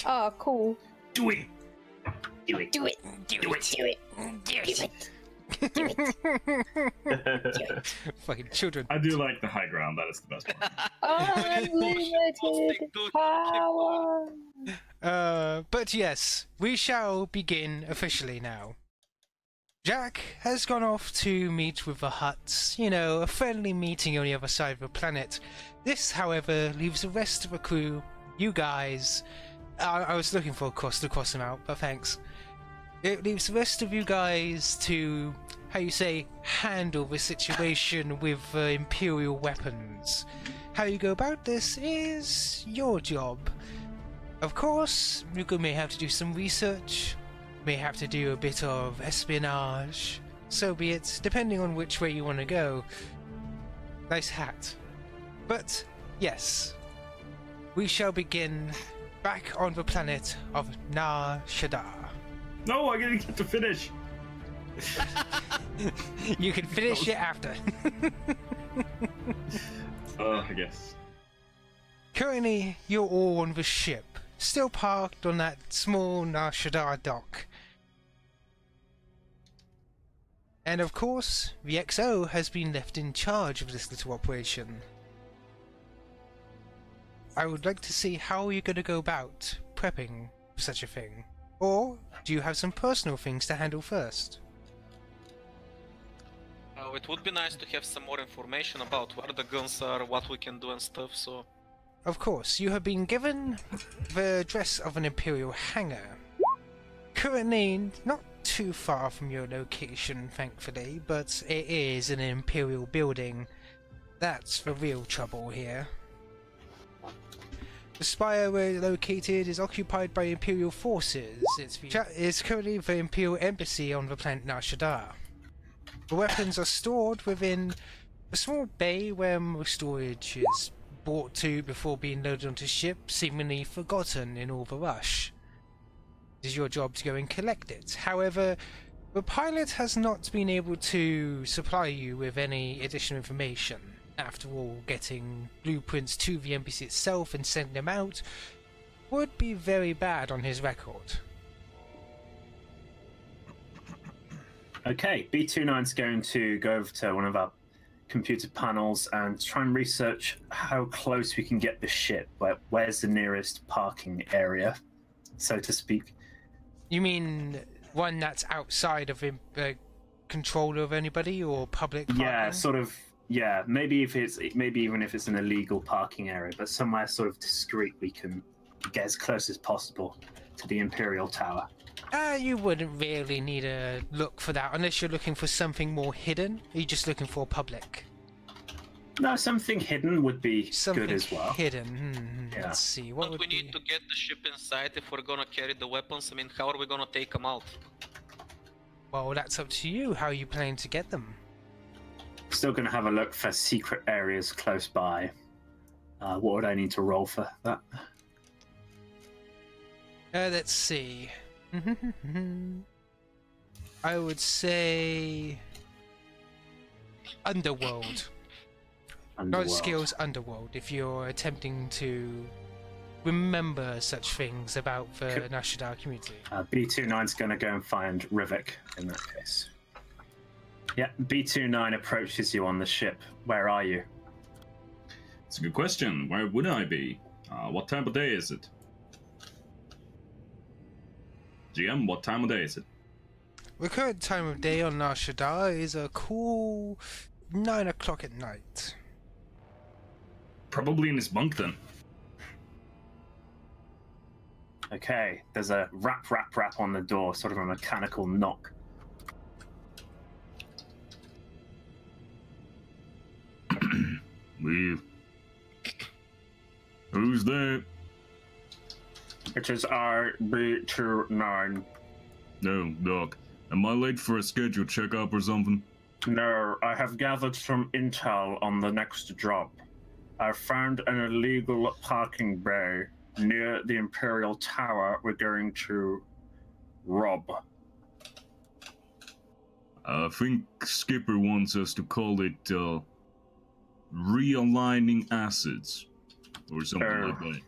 Oh, cool. Do it. Do it. Do it. Do it. Do it. Do it. Do it. Fucking children. I do like the high ground. That is the best one. Unlimited power. But yes, we shall begin officially now. Jack has gone off to meet with the Hutts, you know, a friendly meeting on the other side of the planet. This, however, leaves the rest of the crew, you guys... I was looking for the cross them out, but thanks. It leaves the rest of you guys to, how you say, handle the situation with Imperial weapons. How you go about this is your job. Of course, you may have to do some research, may have to do a bit of espionage, so be it, depending on which way you want to go. Nice hat. But, yes, we shall begin back on the planet of Nar Shaddaa. No, I didn't get to finish. You can finish it after. I guess. Currently, you're all on the ship, still parked on that small Nar Shaddaa dock. And of course, the XO has been left in charge of this little operation. I would like to see how you're going to go about prepping for such a thing. Or do you have some personal things to handle first? It would be nice to have some more information about where the guns are, what we can do and stuff, so... Of course, you have been given the address of an Imperial hangar. Currently not too far from your location, thankfully, but it is an Imperial building. That's the real trouble here. The spire where it's located is occupied by Imperial forces. It's currently the Imperial embassy on the planet Nar Shaddaa. The weapons are stored within a small bay where most storage is brought to before being loaded onto ship, seemingly forgotten in all the rush. It is your job to go and collect it. However, the pilot has not been able to supply you with any additional information. After all, getting blueprints to the embassy itself and sending them out would be very bad on his record. Okay, B29's going to go over to one of our computer panels and try and research how close we can get the ship. Where's the nearest parking area, so to speak? You mean one that's outside of control of anybody or public parking? Yeah, sort of. Yeah, maybe even if it's an illegal parking area, but somewhere sort of discreet we can get as close as possible to the Imperial Tower. You wouldn't really need a look for that unless you're looking for something more hidden. Are you just looking for public? No, something hidden would be Something good as well. Hidden. Yeah. Let's see. What But we need to get the ship inside if we're gonna carry the weapons. I mean, how are we gonna take them out? Well, that's up to you. How are you planning to get them? Still going to have a look for secret areas close by. What would I need to roll for that? Let's see. I would say Underworld. Knowledge skills Underworld, if you're attempting to remember such things about the Nar Shaddaa community. B29's going to go and find Rivek in that case. Yeah, B29 approaches you on the ship. Where are you? It's a good question. Where would I be? What time of day is it? GM, what time of day is it? The current time of day on Nar Shaddaa is a cool 9 o'clock at night. Probably in his bunk then. Okay, there's a rap on the door, sort of a mechanical knock. Leave. Who's there? It is B29. No, Doc. Am I late for a scheduled checkup or something? No, I have gathered some intel on the next job. I found an illegal parking bay near the Imperial Tower we're going to rob. I think Skipper wants us to call it, realigning acids. Or something like that.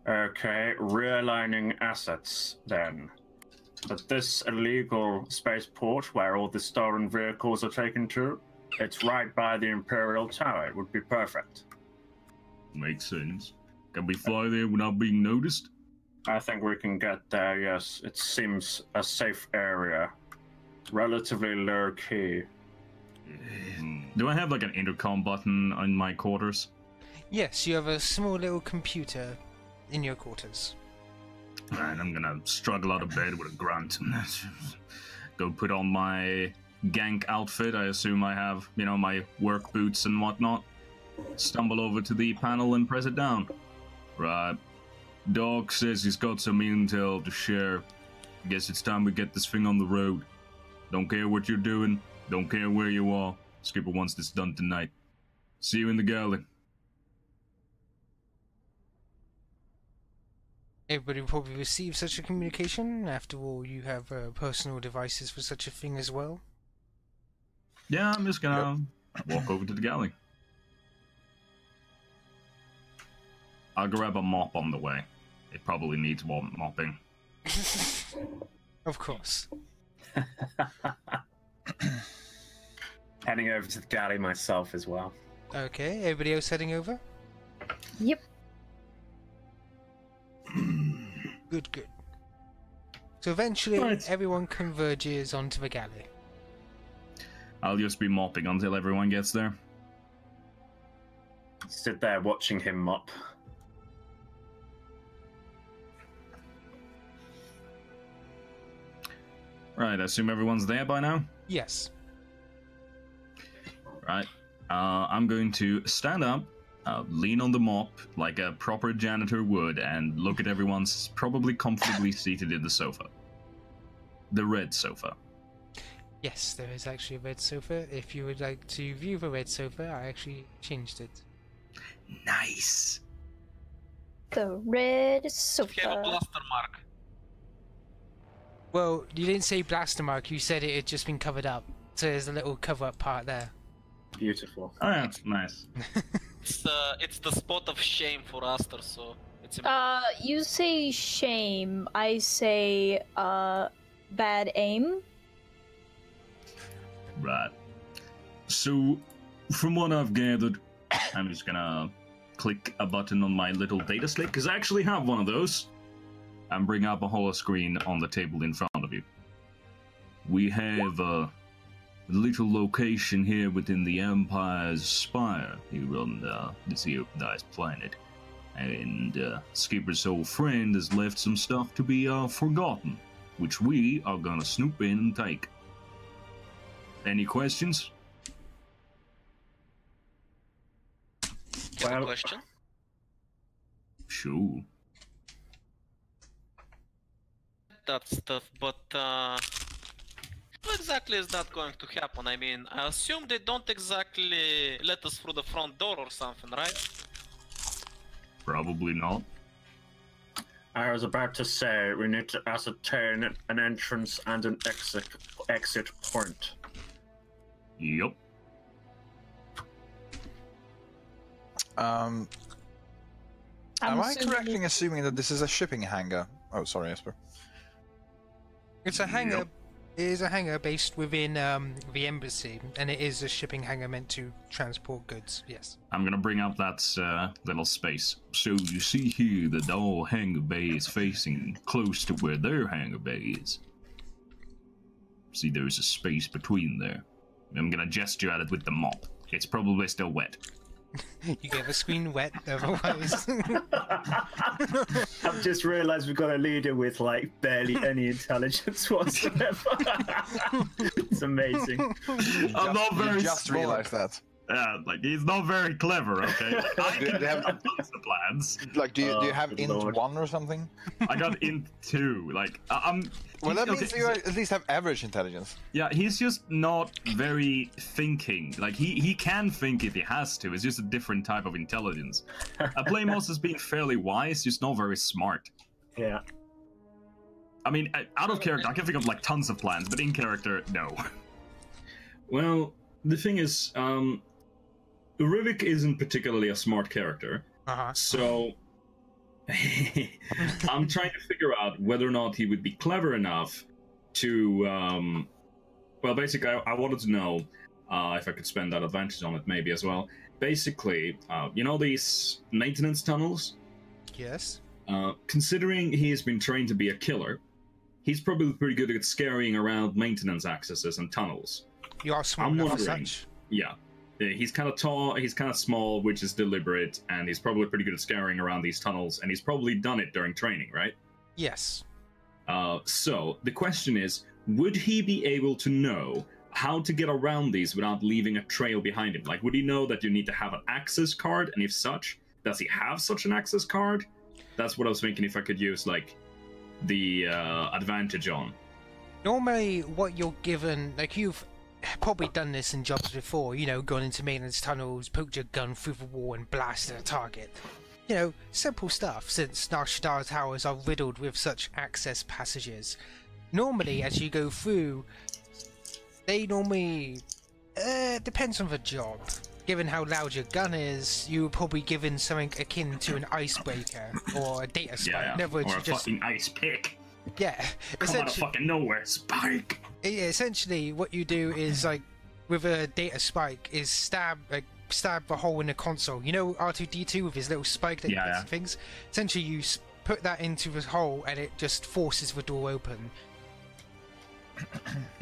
Okay, realigning assets then. But this illegal spaceport where all the stolen vehicles are taken to, it's right by the Imperial Tower. It would be perfect. Makes sense. Can we fly there without being noticed? I think we can get there, yes. It seems a safe area. Relatively low key. Do I have like an intercom button in my quarters? Yes, you have a small little computer in your quarters. Right, I'm gonna struggle out of bed with a grunt. Go put on my Gank outfit. I assume I have, you know, my work boots and whatnot. Stumble over to the panel and press it down. Right. Doc says he's got some intel to share. Guess it's time we get this thing on the road. Don't care what you're doing. Don't care where you are. Skipper wants this done tonight. See you in the galley. Everybody will probably receive such a communication. After all, you have personal devices for such a thing as well. Yeah, I'm just gonna walk over to the galley. I'll grab a mop on the way. It probably needs mopping. Of course. Heading over to the galley myself as well. Okay, everybody else heading over? Yep. Good, good. So eventually, Right. everyone converges onto the galley. I'll just be mopping until everyone gets there. Sit there watching him mop. Right, I assume everyone's there by now? Yes. Right. I'm going to stand up, lean on the mop like a proper janitor would, and look at everyone's probably comfortably seated in the sofa. The red sofa. Yes, there is actually a red sofa. If you would like to view the red sofa, I actually changed it. Nice. The red Have a sofa. blaster mark. Well, you didn't say blaster mark, you said it had just been covered up. So there's a little cover-up part there. Beautiful. Oh yeah, nice. It's the spot of shame for Aster, so it's You say shame. I say, bad aim. Right. So, from what I've gathered, I'm just gonna click a button on my little data slate, because I actually have one of those, and bring up a holoscreen on the table in front of you. We have a little location here within the Empire's spire here on this here nice planet. And Skipper's old friend has left some stuff to be forgotten, which we are gonna snoop in and take. Any questions? Have a Well- question. Sure. That stuff, but what exactly is that going to happen? I mean, I assume they don't exactly let us through the front door or something, right? Probably not. I was about to say we need to ascertain an entrance and an exit point. Yup. I'm Am I assuming correct in assuming that this is a shipping hangar? Oh, sorry, Esper. It's a hangar. It is a hangar based within the embassy, and it is a shipping hangar meant to transport goods. Yes. I'm gonna bring up that little space. So you see here that our hangar bay is facing close to where their hangar bay is. See, there's a space between there. I'm gonna gesture at it with the mop. It's probably still wet. You get the screen wet, otherwise. I've just realised we've got a leader with like barely any intelligence whatsoever. It's amazing. I'm not very just smart. realized that. Like he's not very clever. Okay, I Do can they have have- tons of plans. Like, do you have good int lord. 1 or something? I got int 2. Like I'm. Well, that okay, means you at least have average intelligence. Yeah, he's just not very thinking. Like, he can think if he has to. It's just a different type of intelligence. I play most as being fairly wise, just not very smart. Yeah. I mean, out of character, I can think of, like, tons of plans, but in character, no. Well, the thing is, Rivek isn't particularly a smart character, Uh-huh. so I'm trying to figure out whether or not he would be clever enough to. Well, basically, I wanted to know if I could spend that advantage on it, maybe as well. Basically, you know these maintenance tunnels? Yes. Considering he has been trained to be a killer, he's probably pretty good at scurrying around maintenance accesses and tunnels. You are smart I'm enough for wondering. such. Yeah. He's kind of tall, he's kind of small, which is deliberate, and he's probably pretty good at scurrying around these tunnels, and he's probably done it during training, right? Yes. So, the question is, would he be able to know how to get around these without leaving a trail behind him? Like, would he know that you need to have an access card, and if such, does he have such an access card? That's what I was thinking if I could use, like, the advantage on. Normally, what you're given, like you've probably done this in jobs before, you know, gone into maintenance tunnels, poked your gun through the wall and blasted a target. You know, simple stuff, since Nar Shaddaa towers are riddled with such access passages. Normally, as you go through, they normally... depends on the job. Given how loud your gun is, you were probably given something akin to an icebreaker or a data spike. Yeah. In other words, Or you a just... fucking ice pick. Yeah, Come out of fucking nowhere, spike! Yeah, essentially what you do is, like, with a data spike, is stab the hole in the console. You know R2-D2 with his little spike that hits things? Essentially you put that into the hole and it just forces the door open.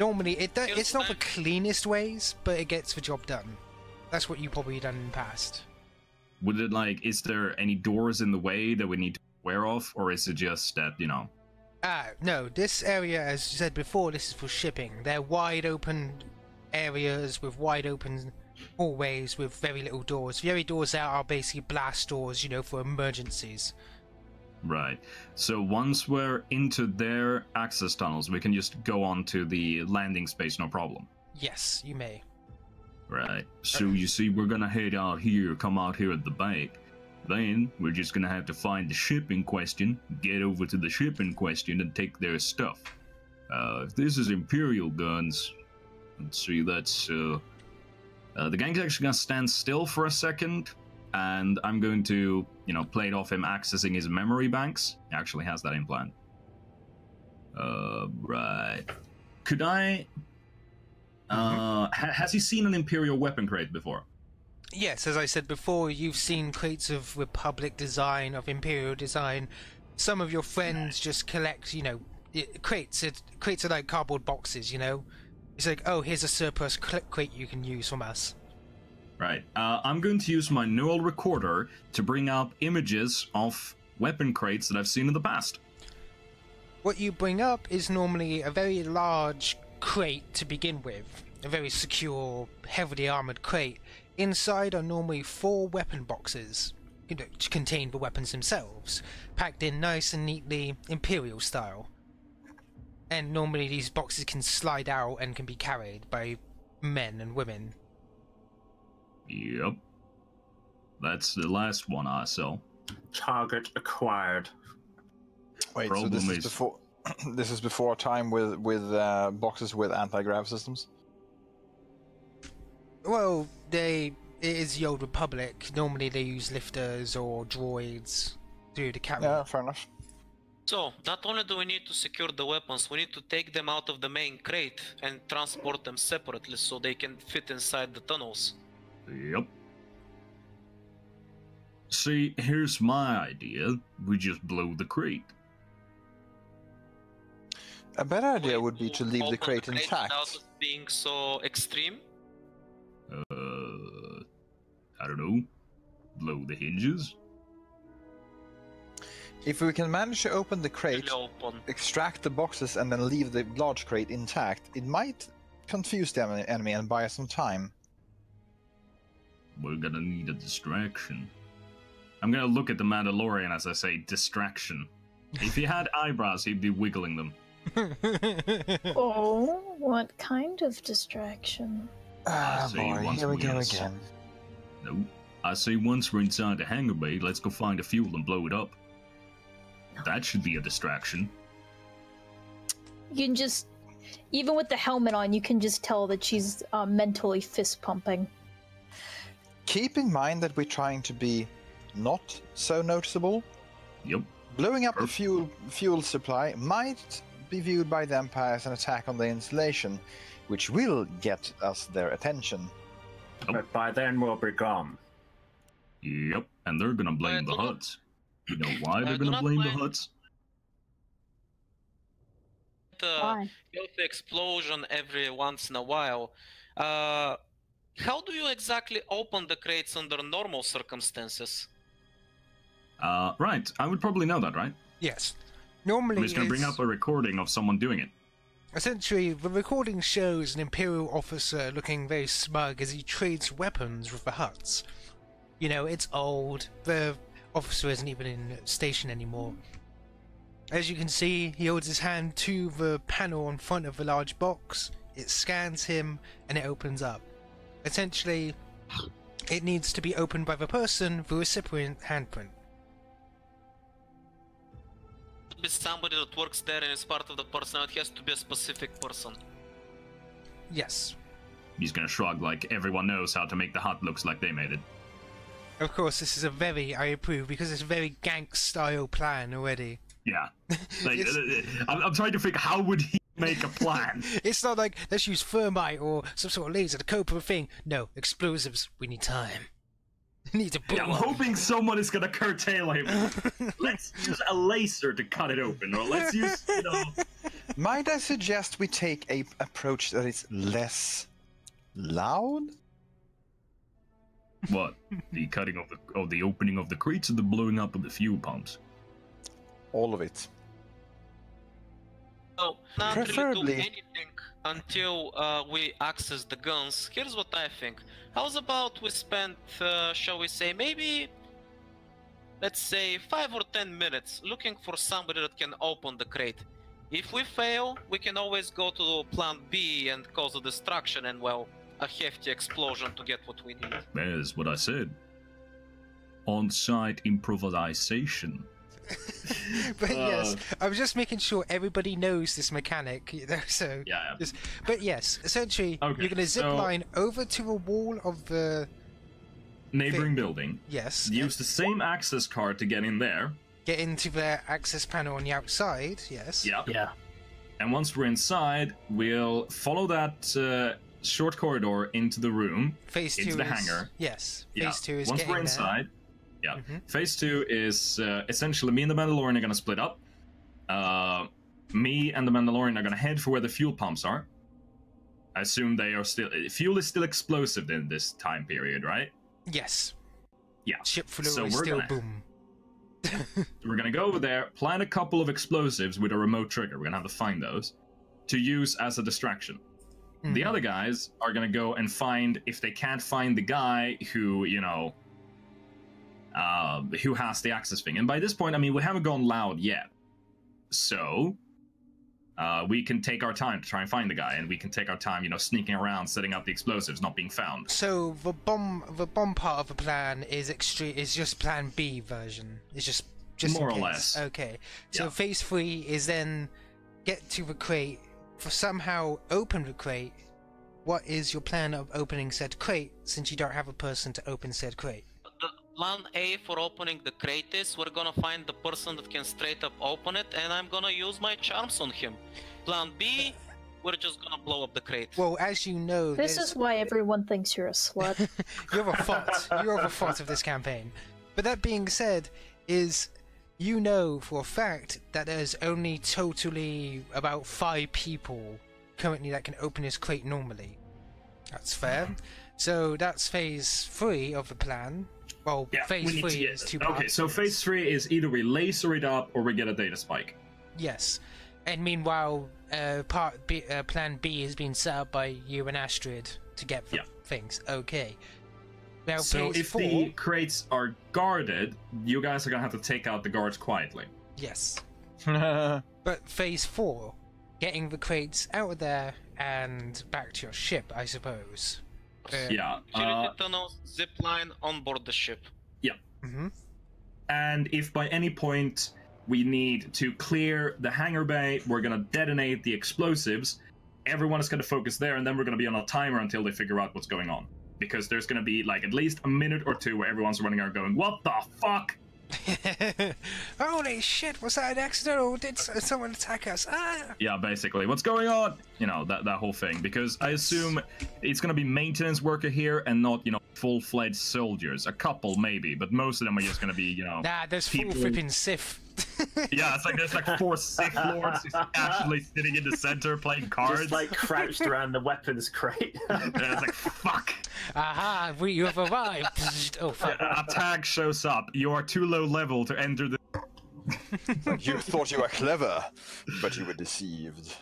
Normally, it's not the cleanest ways, but it gets the job done. That's what you probably done in the past. Would it, like, is there any doors in the way that we need to be aware of, or is it just that, you know... No, this area, as you said before, this is for shipping. They're wide open areas with wide open hallways with very little doors. The only doors there are basically blast doors, you know, for emergencies. Right. So once we're into their access tunnels, we can just go on to the landing space, no problem. Yes, you may. Right. So you see, we're gonna head out here, come out here at the bank. Then we're just gonna have to find the ship in question, get over to the ship in question, and take their stuff. If this is Imperial guns, let's see, that's the gang's actually gonna stand still for a second, and I'm going to, you know, play it off him accessing his memory banks. He actually has that in plan. Right. Could I? Has he seen an Imperial weapon crate before? Yes, as I said before, you've seen crates of Republic design, of Imperial design. Some of your friends just collect, you know, crates. Crates are like cardboard boxes, you know? It's like, oh, here's a surplus crate you can use from us. Right. I'm going to use my neural recorder to bring up images of weapon crates that I've seen in the past. What you bring up is normally a very large crate to begin with. A very secure, heavily armored crate. Inside are normally 4 weapon boxes, you know, to contain the weapons themselves, packed in nice and neatly Imperial style. And normally these boxes can slide out and can be carried by men and women. Yep. That's the last one I saw. Target acquired. Wait, Problem so this is before this is before a time with boxes with anti-grav systems? Well, it is the old Republic. Normally they use lifters or droids to carry. Yeah, fair enough. So, not only do we need to secure the weapons, we need to take them out of the main crate and transport them separately so they can fit inside the tunnels. Yep. See, here's my idea. We just blow the crate. A better idea would be Wait, to leave the open crate intact. without it being so extreme? I don't know. Blow the hinges? If we can manage to open the crate, Really open. extract the boxes, and then leave the large crate intact, it might confuse the enemy and buy us some time. We're gonna need a distraction. I'm gonna look at the Mandalorian as I say distraction. If he had eyebrows, he'd be wiggling them. Oh, what kind of distraction? Ah, see, boy, once here we we go get again. No. I say once we're inside the hangar bay, let's go find a fuel and blow it up. That should be a distraction. You can just, even with the helmet on, you can just tell that she's mentally fist pumping. Keep in mind that we're trying to be not so noticeable, Yep. Blowing up the fuel supply might be viewed by the Empire as an attack on the installation, which will get us their attention. But by then we'll be gone. Yep. And they're gonna blame the Hutts. You know why they're do gonna not blame the mind- Hutts? Why? Healthy explosion every once in a while. How do you exactly open the crates under normal circumstances? Right. I would probably know that, right? Yes. I'm Normally, just gonna bring up a recording of someone doing it. essentially, the recording shows an Imperial officer looking very smug as he trades weapons with the Hutts. You know, it's old. The officer isn't even in station anymore. As you can see, he holds his hand to the panel in front of the large box. It scans him, and it opens up. Essentially, it needs to be opened by the person with the recipient handprint. Be somebody that works there and is part of the personnel. It has to be a specific person. Yes. He's gonna shrug like everyone knows how to make the Hutt looks like they made it. Of course, this is I approve, because it's a very Gank style plan already. Yeah. Like, It's- I'm trying to think, how would he make a plan? It's not like, let's use thermite or some sort of laser to cope with a thing. No, explosives, we need time. We need to boom Yeah, I'm up. hoping someone is gonna curtail him. Let's use a laser to cut it open, or let's use, you know... Might I suggest we take a approach that is less loud? What? The cutting of the opening of the crates or the blowing up of the fuel pumps? All of it. So, not really do Preferably- anything until we access the guns. Here's what I think. How's about we spend, shall we say, maybe, let's say, 5 or 10 minutes looking for somebody that can open the crate. If we fail, we can always go to plan B and cause a destruction and, well, a hefty explosion to get what we need. There's what I said. On-site improvisation. But yes, I was just making sure everybody knows this mechanic, you know, so... Yeah. Just, but yes, essentially, Okay, you're going to zip so- line over to a wall of the... Neighboring building. Yes. Use the same access card to get in there. Get into the access panel on the outside, yes. Yep. Yeah. And once we're inside, we'll follow that short corridor into the room. Phase 2 Into the is... hangar. Yes. Yeah. Phase 2 is Once getting we're there. inside, yeah. Mhm. Phase 2 is essentially me and the Mandalorian are gonna split up. Me and the Mandalorian are gonna head for where the fuel pumps are. I assume they are still... Fuel is still explosive in this time period, right? Yes. Yeah. Ship fluid So is we're still gonna- boom. We're gonna go over there, plant a couple of explosives with a remote trigger. We're gonna have to find those to use as a distraction. The Mhm. other guys are gonna go and find, if they can't find the guy who, you know, who has the access thing. And by this point, I mean, we haven't gone loud yet. So, we can take our time to try and find the guy, and we can take our time, you know, sneaking around, setting up the explosives, not being found. So the bomb part of the plan is just Plan B version. It's just More in or case. less. Okay. So Yeah. phase 3 is then get to the crate, for somehow open the crate. What is your plan of opening said crate, since you don't have a person to open said crate? The plan A for opening the crate is we're gonna find the person that can straight up open it, and I'm gonna use my charms on him. Plan B, we're just gonna blow up the crate. Well, as you know, This there's- is why everyone thinks you're a slut. you're a thought. You're the thought of this campaign. But that being said, you know for a fact that there's only totally about 5 people currently that can open this crate normally. That's fair. So that's phase 3 of the plan. Well, Yeah, phase we need 3 to get... is 2 Okay, parts. so phase 3 is either we laser it up or we get a data spike. Yes. And meanwhile, plan B is being set up by you and Astrid to get the Yeah. things. Okay. Now, So phase if 4... the crates are guarded, you guys are gonna have to take out the guards quietly. Yes. But phase 4, getting the crates out of there and back to your ship, I suppose. Yeah. Utility tunnels, zip line on board the ship. Mm-hmm. And if by any point we need to clear the hangar bay, we're gonna detonate the explosives. Everyone is gonna focus there, and then we're gonna be on a timer until they figure out what's going on. Because there's gonna be like at least a minute or two where everyone's running around going, "What the fuck?" Holy shit, was that an accident or did someone attack us? Ah! Yeah, basically, what's going on? You know, that whole thing. Because I assume it's gonna be maintenance worker here and not, you know, full-fledged soldiers. A couple, maybe, but most of them are just gonna be, you know... Nah, there's people... full flipping Sith. Yeah, it's like there's like 4 Sith Lords who's actually sitting in the center playing cards. Just like crouched around the weapons crate. And it's like, fuck! Aha, you have arrived! Oh, fuck. A tag shows up. You are too low level to enter the... You thought you were clever, but you were deceived.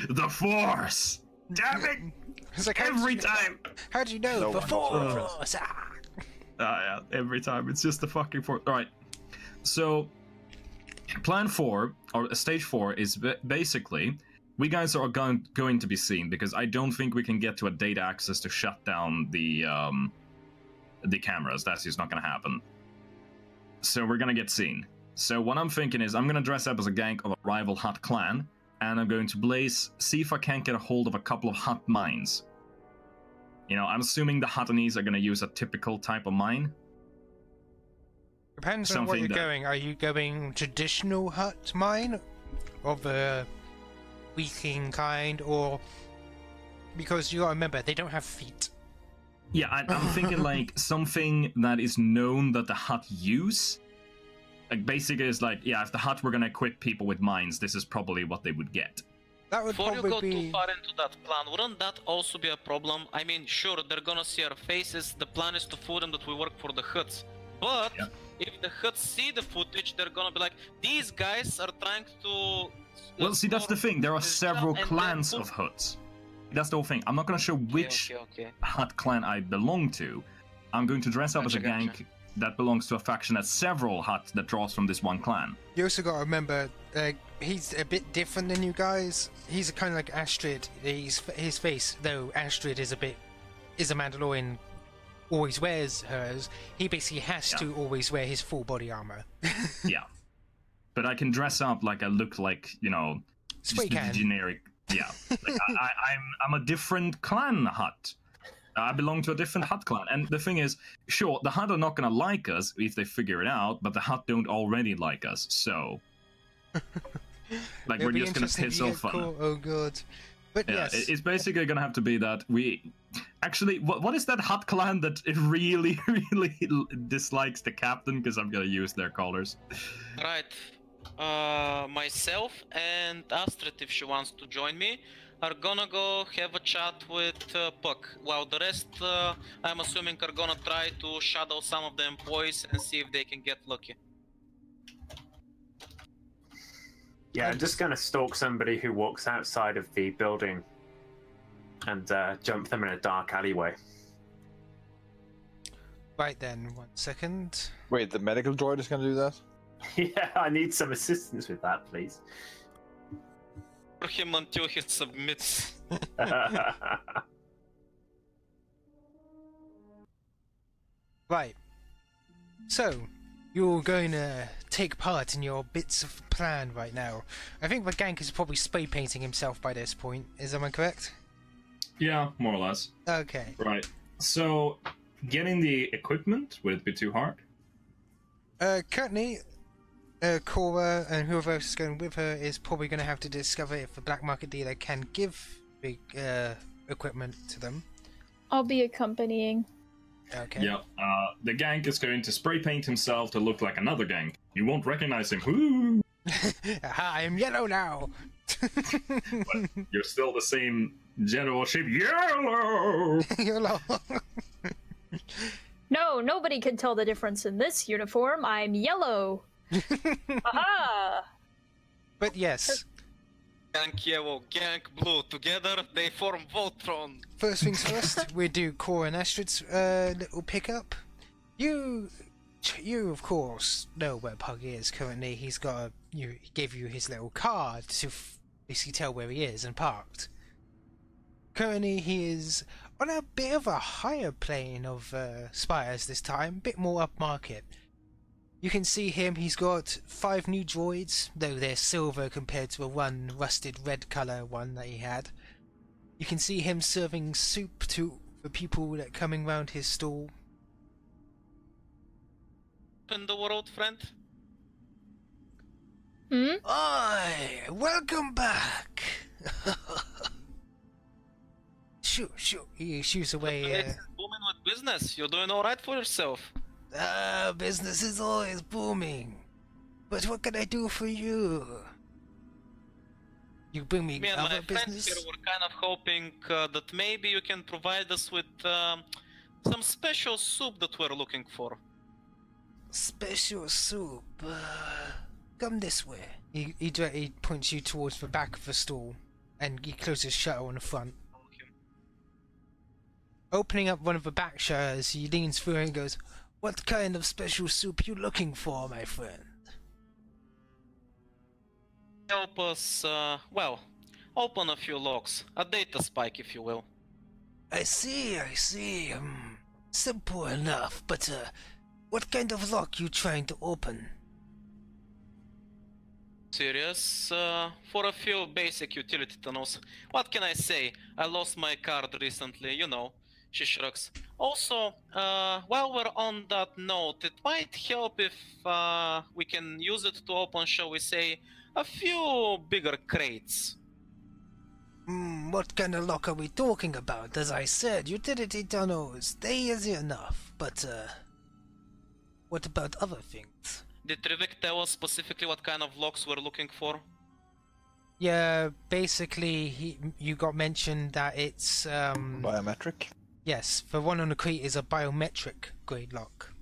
The Force! Damn it! It's like, Every time! How do you know? No The one Force! Yeah, every time. It's just the fucking Force. Alright. So, Plan 4, or Stage 4, is basically... We guys are going to be seen, because I don't think we can get to a data access to shut down the cameras. That's just not going to happen. So we're going to get seen. So what I'm thinking is I'm going to dress up as a Gank of a rival Hutt clan, and I'm going to see if I can't get a hold of a couple of Hutt mines. You know, I'm assuming the Huttanese are going to use a typical type of mine. Depends on where you're going. Are you going traditional Hutt mine? Of the weakening kind, or... Because you gotta remember, they don't have feet. Yeah, I'm thinking like something that is known that the Hutt use. Like basically it's like, yeah, if the Hutt were gonna equip people with mines, this is probably what they would get. That would Before you probably go be... too far into that plan, wouldn't that also be a problem? I mean, sure, they're gonna see our faces, the plan is to fool them that we work for the Hutts. But, yeah. If the Hutts see the footage, they're gonna be like, these guys are trying to... Well, see, that's the thing, there are several clans of Hutts. That's the whole thing. I'm not gonna show which Hutt clan I belong to. I'm going to dress up as a Gank that belongs to a faction that's several Hutts that draws from this one clan. You also gotta remember, he's a bit different than you guys. He's kind of like Astrid. His face, though Astrid is a Mandalorian, always wears hers. He basically has to always wear his full body armor. Yeah, but I can dress up like I look like, you know, Spray can. Generic. Yeah, like I'm a different clan Hutt. I belong to a different Hutt clan, and the thing is, sure, the Hutt are not gonna like us if they figure it out, but the Hutt don't already like us, so like we're just gonna piss off on them. Oh god. But yeah, yes, it's basically gonna have to be that we actually what is that Hutt clan that it really dislikes the captain, because I'm gonna use their colors. Right. Myself and Astrid, if she wants to join me, are gonna go have a chat with Puck, while the rest, I'm assuming, are gonna try to shadow some of the employees and see if they can get lucky. Yeah, I'm just gonna stalk somebody who walks outside of the building and jump them in a dark alleyway. Right then, 1 second. Wait, the medical droid is going to do that? Yeah, I need some assistance with that, please. For him until he submits. Right. So, you're going to take part in your bits of plan right now. I think the Gank is probably spray painting himself by this point. Am I correct? Yeah, more or less. Okay. Right. So, getting the equipment, would it be too hard? Currently, Cora and whoever else is going with her is probably going to have to discover if the black market dealer can give big equipment to them. I'll be accompanying. Okay. Yeah, the Gank is going to spray paint himself to look like another Gank. You won't recognize him. Woo! Aha, I am yellow now! But you're still the same general shape. Yellow! Yellow! No, nobody can tell the difference in this uniform. I'm yellow. Aha! But yes. Gank yellow, Gank blue, together they form Voltron. First things first, we do Cora and Astrid's little pickup. You of course know where Pug is currently. He gave you his little card to basically tell where he is and parked. Currently he is on a bit of a higher plane of spires this time, a bit more upmarket. You can see him, he's got 5 new droids, though they're silver compared to a one rusted red colour one that he had. You can see him serving soup to the people that are coming round his stall. In the world, friend? Hmm? Oi! Welcome back! Shoot. He shoots away. It's booming with business. You're doing all right for yourself. Business is always booming. But what can I do for you? You bring me Me and other my friends business? here were kind of hoping that maybe you can provide us with some special soup that we're looking for. Special soup. Come this way. He points you towards the back of the stall, and he closes his shutter on the front. Opening up one of the back shutters, he leans through and goes, "What kind of special soup you looking for, my friend?" Help us, well, open a few locks. A data spike, if you will. I see. Simple enough, but what kind of lock you trying to open? Serious? For a few basic utility tunnels. What can I say? I lost my card recently, you know. She shrugs. Also, while we're on that note, it might help if we can use it to open, shall we say, a few bigger crates. What kind of lock are we talking about? As I said, utility tunnels, they easy enough, but what about other things? Did Rivek tell us specifically what kind of locks we're looking for? Yeah, basically, you got mentioned that it's Biometric. Yes, the one on the crate is a biometric grade lock.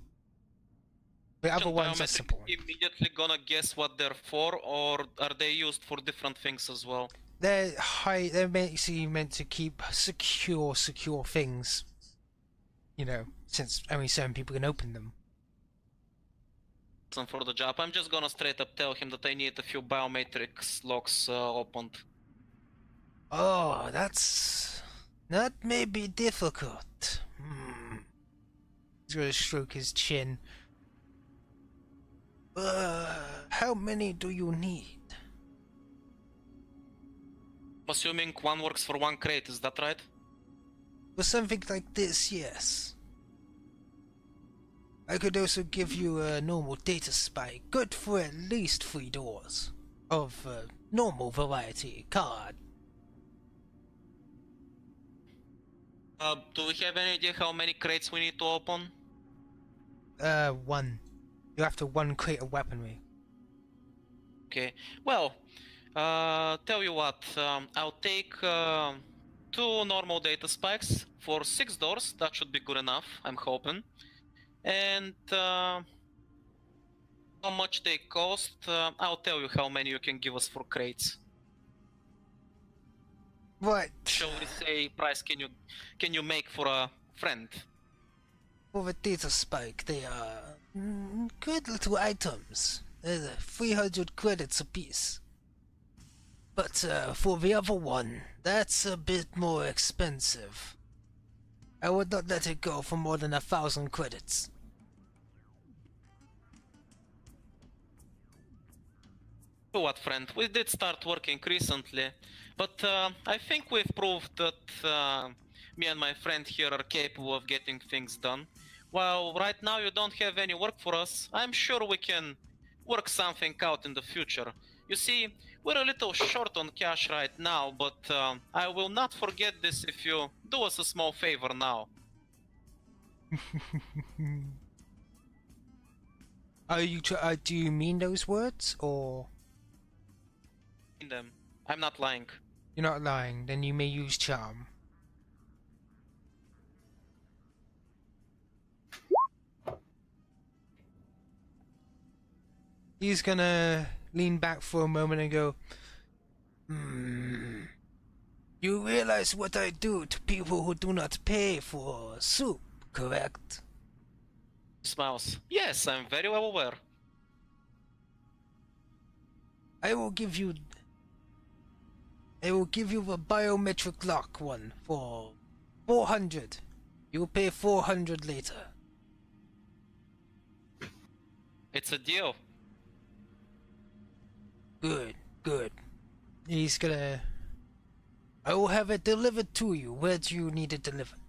The other ones are simple. Immediately gonna guess what they're for, or are they used for different things as well? They're basically meant to keep secure things. You know, since only certain people can open them. For the job, I'm just gonna straight up tell him that I need a few biometrics locks opened. Oh, that may be difficult. He's gonna stroke his chin. How many do you need? Assuming one works for one crate, is that right? For something like this, yes. I could also give you a normal data spike, good for at least 3 doors. Of normal variety card. Do we have any idea how many crates we need to open? 1. You have to 1 crate of weaponry. Okay, well, tell you what, I'll take 2 normal data spikes for 6 doors, that should be good enough, I'm hoping. And how much they cost, I'll tell you how many you can give us for crates. What? Shall we say price can you make for a friend? For the data spike, they are good little items. They're 300 credits apiece. But for the other one, that's a bit more expensive. I would not let it go for more than 1,000 credits. So what, friend? We did start working recently, but I think we've proved that me and my friend here are capable of getting things done. While right now you don't have any work for us, I'm sure we can work something out in the future. You see, we're a little short on cash right now, but I will not forget this if you do us a small favor now. Do you mean those words, or? Them. I'm not lying. You're not lying, then you may use charm. He's gonna lean back for a moment and go, You realize what I do to people who do not pay for soup, correct? Smiles. Yes, I'm very well aware. I will give you the biometric lock one for 400. You'll pay 400 later. It's a deal. Good. He's gonna... I will have it delivered to you. Where do you need it delivered?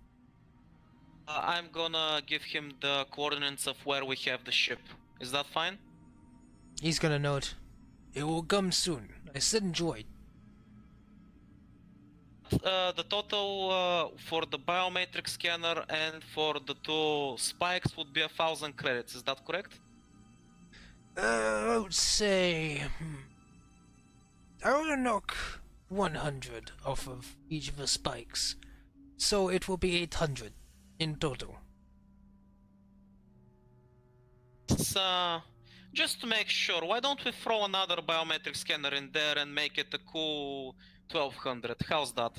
I'm gonna give him the coordinates of where we have the ship. Is that fine? He's gonna nod. It will come soon. I said Droid. The total for the biometric scanner and for the 2 spikes would be 1,000 credits. Is that correct? I would say... I want to knock 100 off of each of the spikes. So it will be 800 in total. Just to make sure, why don't we throw another biometric scanner in there and make it a cool 1200? How's that?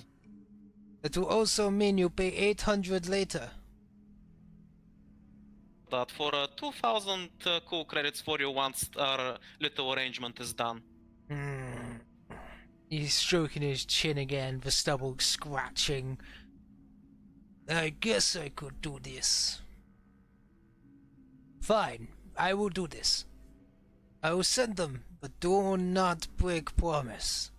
It will also mean you pay 800 later. That for 2,000 cool credits for you once our little arrangement is done. He's stroking his chin again, the stubble scratching. I guess I could do this. Fine, I will do this. I will send them, but do not break promise.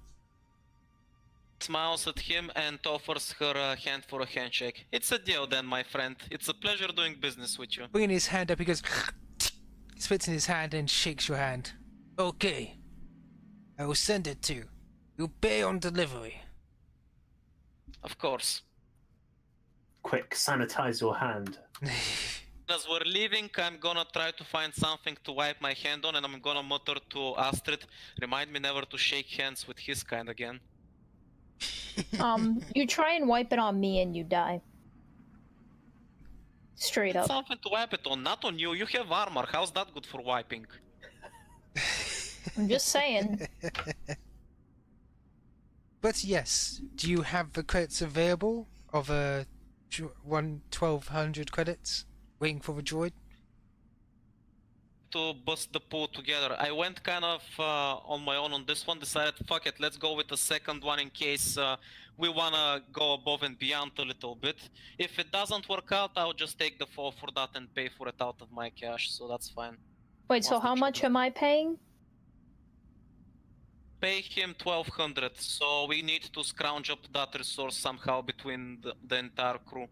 Smiles at him and offers her a hand for a handshake. It's a deal then, my friend. It's a pleasure doing business with you. Bringing his hand up, he goes... spits in his hand and shakes your hand. Okay. I will send it to you. You pay on delivery. Of course. Quick, sanitize your hand. As we're leaving, I'm gonna try to find something to wipe my hand on, and I'm gonna mutter to Astrid, remind me never to shake hands with his kind again. You try and wipe it on me and you die. Straight up. Something to wipe it on, not on you. You have armor. How's that good for wiping? I'm just saying. But yes, do you have the credits available of 1,200 credits waiting for the droid? To bust the pool together. I went kind of on my own on this one, decided fuck it, let's go with the second one in case we wanna go above and beyond a little bit. If it doesn't work out, I'll just take the fall for that and pay for it out of my cash, so that's fine. Wait, so how much am I paying? Pay him 1,200, so we need to scrounge up that resource somehow between the entire crew.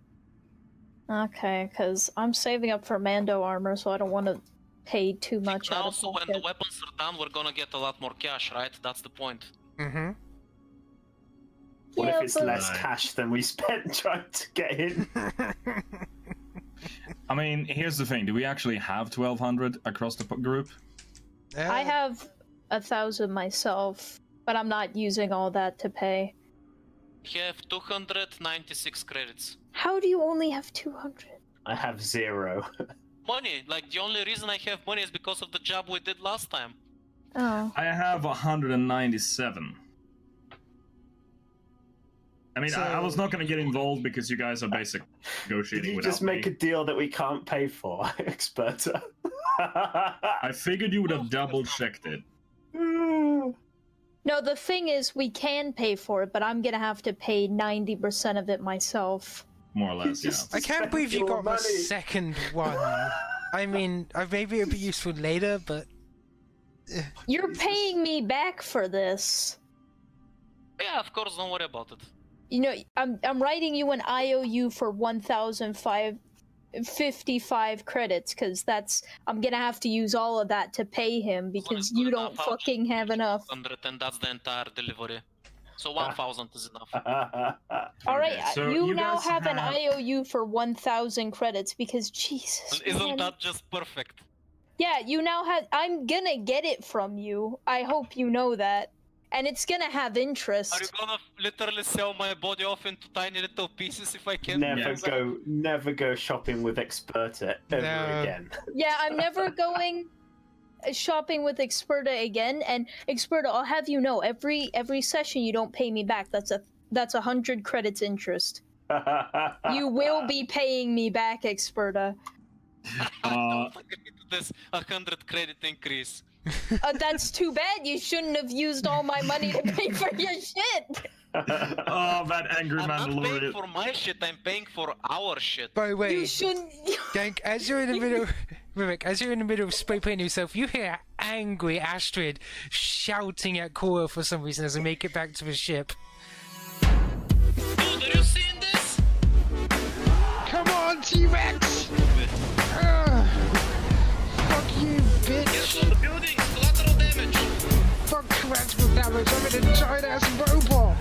Okay, because I'm saving up for Mando armor, so I don't want to pay too much out of Also, when pocket. the weapons are done, we're gonna get a lot more cash, right? That's the point. Mm-hmm. What Yeah, if it's but- less cash than we spent trying to get in? I mean, here's the thing. Do we actually have 1,200 across the group? I have 1,000 myself, but I'm not using all that to pay. You have 296 credits. How do you only have 200? I have 0. Money, like the only reason I have money is because of the job we did last time. Oh. I have 197. I mean, I was not going to get involved because you guys are basically negotiating Did you without just make me. a deal that we can't pay for, Experta? I figured you would have double-checked it. No, the thing is, we can pay for it, but I'm gonna have to pay 90% of it myself. More or less, yeah. I can't believe you got the second one. I mean, maybe it'll be useful later, but... You're paying me back for this. Yeah, of course, don't worry about it. You know, I'm writing you an IOU for 1,055 credits, because I'm gonna have to use all of that to pay him, because you don't fucking have enough. 100, and that's the entire delivery. So 1,000 is enough. Alright, so you you now guys have an have- IOU for 1,000 credits, because Jesus, Isn't man. that just perfect? Yeah, you now have... I'm gonna get it from you. I hope you know that. And it's gonna have interest. Are you gonna literally sell my body off into tiny little pieces if I can? Never go shopping with Experta ever No. again. Yeah, I'm never going shopping with Experta again. And Experta, I'll have you know, every session you don't pay me back. That's 100 credits interest. You will be paying me back, Experta. Don't forget this 100 credit increase. That's too bad. You shouldn't have used all my money to pay for your shit. Oh, that angry I'm not paying Mandalorian. for my shit, I'm paying for our shit. By the way, You shouldn't. Gank, as you're in the middle... Rivek, as you're in the middle of spray painting yourself, you hear angry Astrid shouting at Cora for some reason as they make it back to the ship. Dude, are you seeing this? Come on, T-Rex! Fuck you, bitch! Yes, on the buildings, collateral damage. Fuck critical damage. I'm in a giant ass robot.